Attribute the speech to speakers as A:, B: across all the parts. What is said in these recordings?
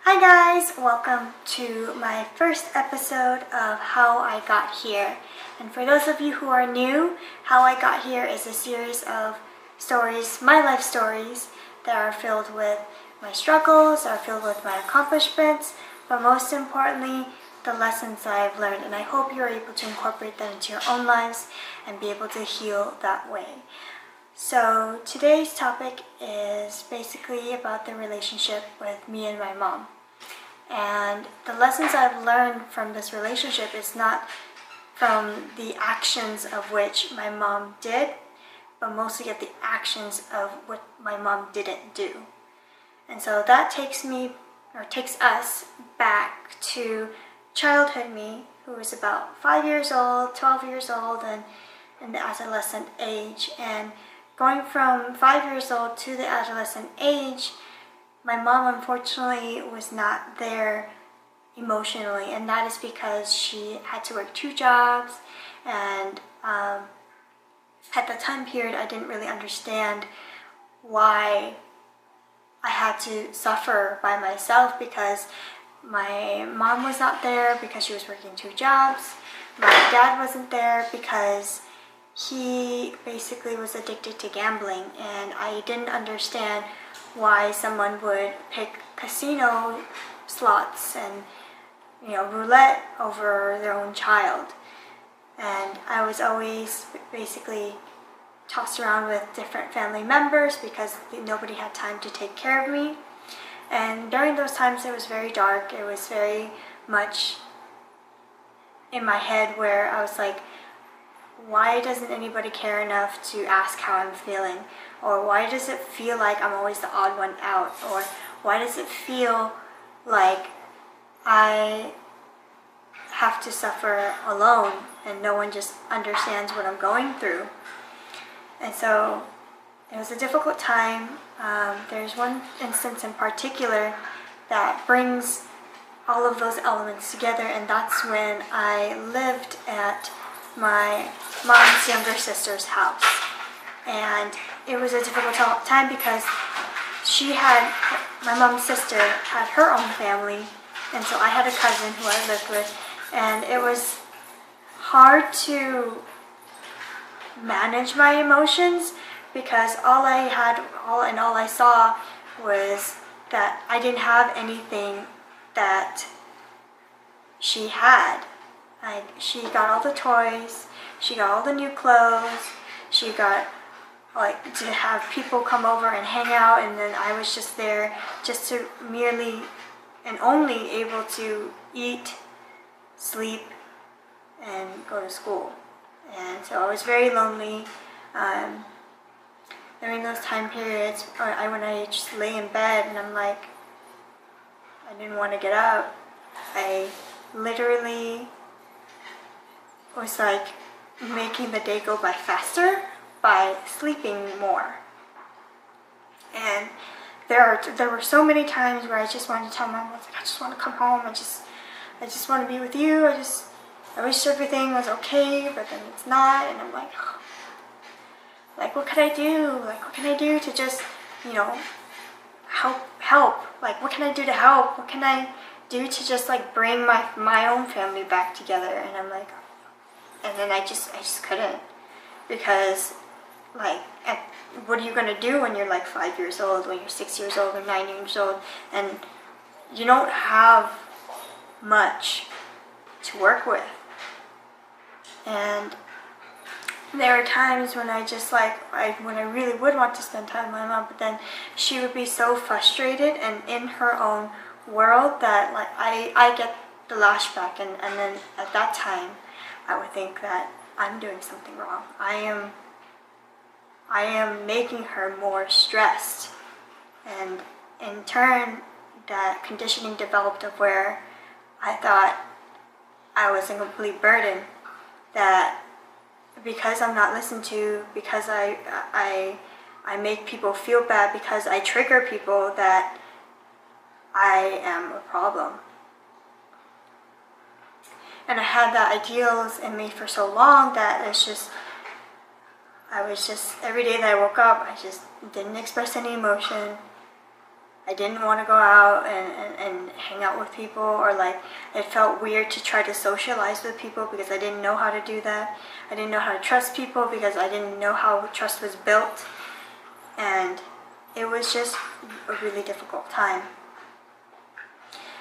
A: Hi guys, welcome to my first episode of How I Got Here. And for those of you who are new, How I Got Here is a series of stories, my life stories, that are filled with my struggles, are filled with my accomplishments, but most importantly, the lessons that I've learned. And I hope you're able to incorporate them into your own lives and be able to heal that way. So today's topic is basically about the relationship with me and my mom. And the lessons I've learned from this relationship is not from the actions of which my mom did, but mostly of the actions of what my mom didn't do. And so that takes us back to childhood me, who was about 5 years old, 12 years old, and in the adolescent age. And going from 5 years old to the adolescent age, my mom unfortunately was not there emotionally, and that is because she had to work 2 jobs, and at the time period I didn't really understand why I had to suffer by myself, because my mom was not there because she was working 2 jobs. My dad wasn't there because he basically was addicted to gambling, and I didn't understand why someone would pick casino slots and roulette over their own child. And I was always basically tossed around with different family members because nobody had time to take care of me. And during those times it was very dark. It was very much in my head where I was like, why doesn't anybody care enough to ask how I'm feeling? Or why does it feel like I'm always the odd one out? Or why does it feel like I have to suffer alone and no one just understands what I'm going through? And so it was a difficult time. There's one instance in particular that brings all of those elements together, and that's when I lived at my mom's younger sister's house. And it was a difficult time because my mom's sister had her own family, and so I had a cousin who I lived with, and it was hard to manage my emotions because all I saw was that I didn't have anything that she had. She got all the toys, she got all the new clothes, she got to have people come over and hang out, and then I was just there just to merely and only able to eat, sleep, and go to school. And so I was very lonely during those time periods. When I just lay in bed and I'm like, I didn't want to get up. I literally was like making the day go by faster by sleeping more. And there were so many times where I just wanted to tell Mom, I just want to come home. I just want to be with you. I wish everything was okay, but then it's not. And I'm like, oh, what could I do? What can I do to just, help? What can I do to help? What can I do to just bring my own family back together? And I'm like, and then I just couldn't, because what are you gonna do when you're 5 years old, when you're 6 years old, or 9 years old, and you don't have much to work with? And there are times when I just when I really would want to spend time with my mom, but then she would be so frustrated and in her own world that I get the lashback, and then at that time I would think that I'm doing something wrong. I am making her more stressed, and in turn that conditioning developed of where I thought I was a complete burden, that because I'm not listened to, because I make people feel bad, because I trigger people, that I am a problem. And I had that ideals in me for so long that I was just every day that I woke up, I just didn't express any emotion. I didn't want to go out and hang out with people, or like it felt weird to try to socialize with people because I didn't know how to do that. I didn't know how to trust people because I didn't know how trust was built. And it was just a really difficult time.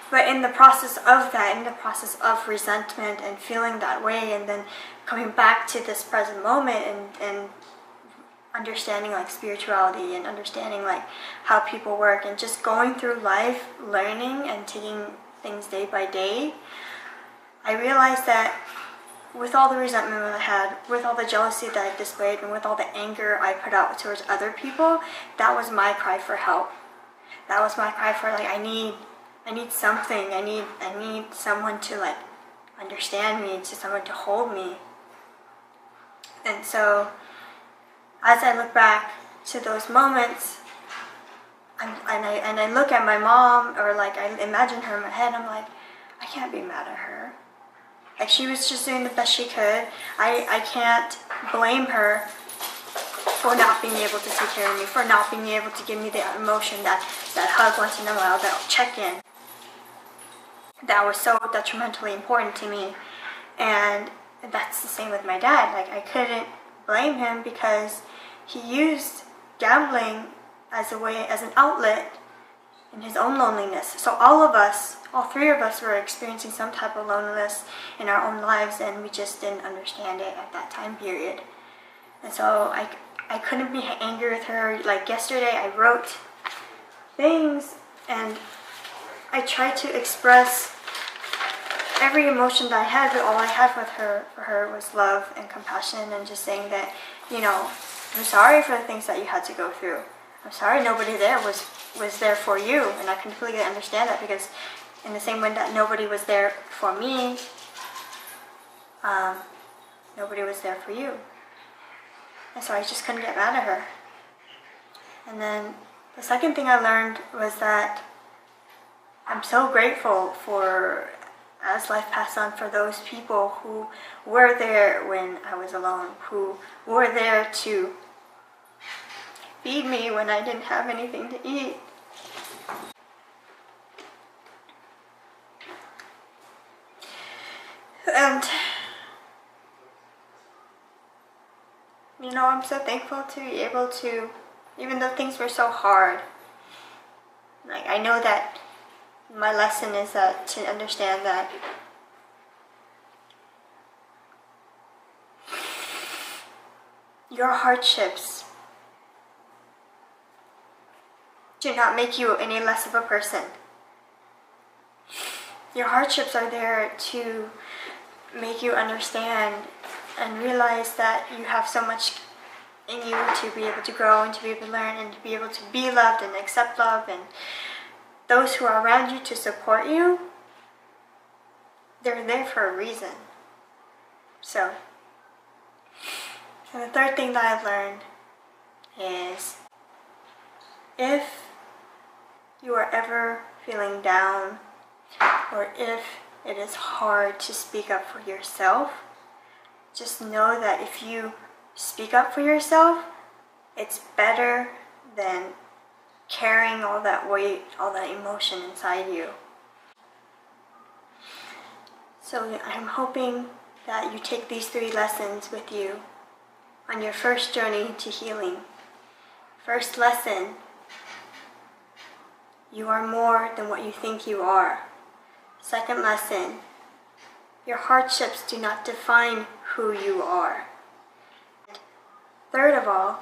A: But in the process of that, in the process of resentment and feeling that way, and then coming back to this present moment and understanding like spirituality and understanding like how people work and just going through life, learning and taking things day by day, I realized that with all the resentment that I had, with all the jealousy that I displayed, and with all the anger I put out towards other people, that was my cry for help. That was my cry for like, I need something. I need someone to like understand me, to someone to hold me. And so as I look back to those moments, and I look at my mom, or like I imagine her in my head, I'm like, I can't be mad at her. Like, she was just doing the best she could. I can't blame her for not being able to take care of me, for not being able to give me the emotion, that hug once in a while, that check-in. That was so detrimentally important to me. And that's the same with my dad. Like, I couldn't blame him because he used gambling as a way, as an outlet in his own loneliness. So all three of us were experiencing some type of loneliness in our own lives, and we just didn't understand it at that time period. And so I couldn't be angry with her. Like yesterday I wrote things and I tried to express every emotion that I had, but all I had for her was love and compassion, and just saying that, you know, I'm sorry for the things that you had to go through. I'm sorry nobody there was there for you, and I completely understand that, because in the same way that nobody was there for me, nobody was there for you. And so I just couldn't get mad at her. And then the second thing I learned was that I'm so grateful for, as life passed on, for those people who were there when I was alone, who were there to feed me when I didn't have anything to eat. And, you know, I'm so thankful to be able to, even though things were so hard, like, I know that my lesson is that to understand that your hardships do not make you any less of a person. Your hardships are there to make you understand and realize that you have so much in you to be able to grow and to be able to learn and to be able to be loved and accept love, and those who are around you to support you, they're there for a reason. So, and the third thing that I've learned is, if you are ever feeling down, or if it is hard to speak up for yourself, just know that if you speak up for yourself, it's better than carrying all that weight, all that emotion inside you. So I'm hoping that you take these 3 lessons with you on your first journey to healing. First lesson: you are more than what you think you are. Second lesson: your hardships do not define who you are. Third of all,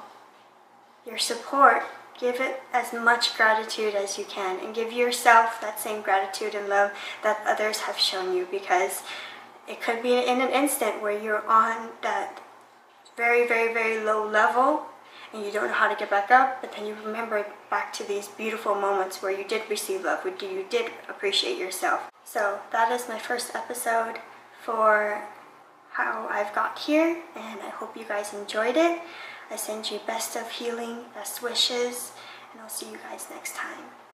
A: your support, give it as much gratitude as you can, and give yourself that same gratitude and love that others have shown you, because it could be in an instant where you're on that very, very, very low level and you don't know how to get back up, but then you remember back to these beautiful moments where you did receive love, where you did appreciate yourself. So that is my first episode for how I've got here, and I hope you guys enjoyed it. I send you best of healing, best wishes, and I'll see you guys next time.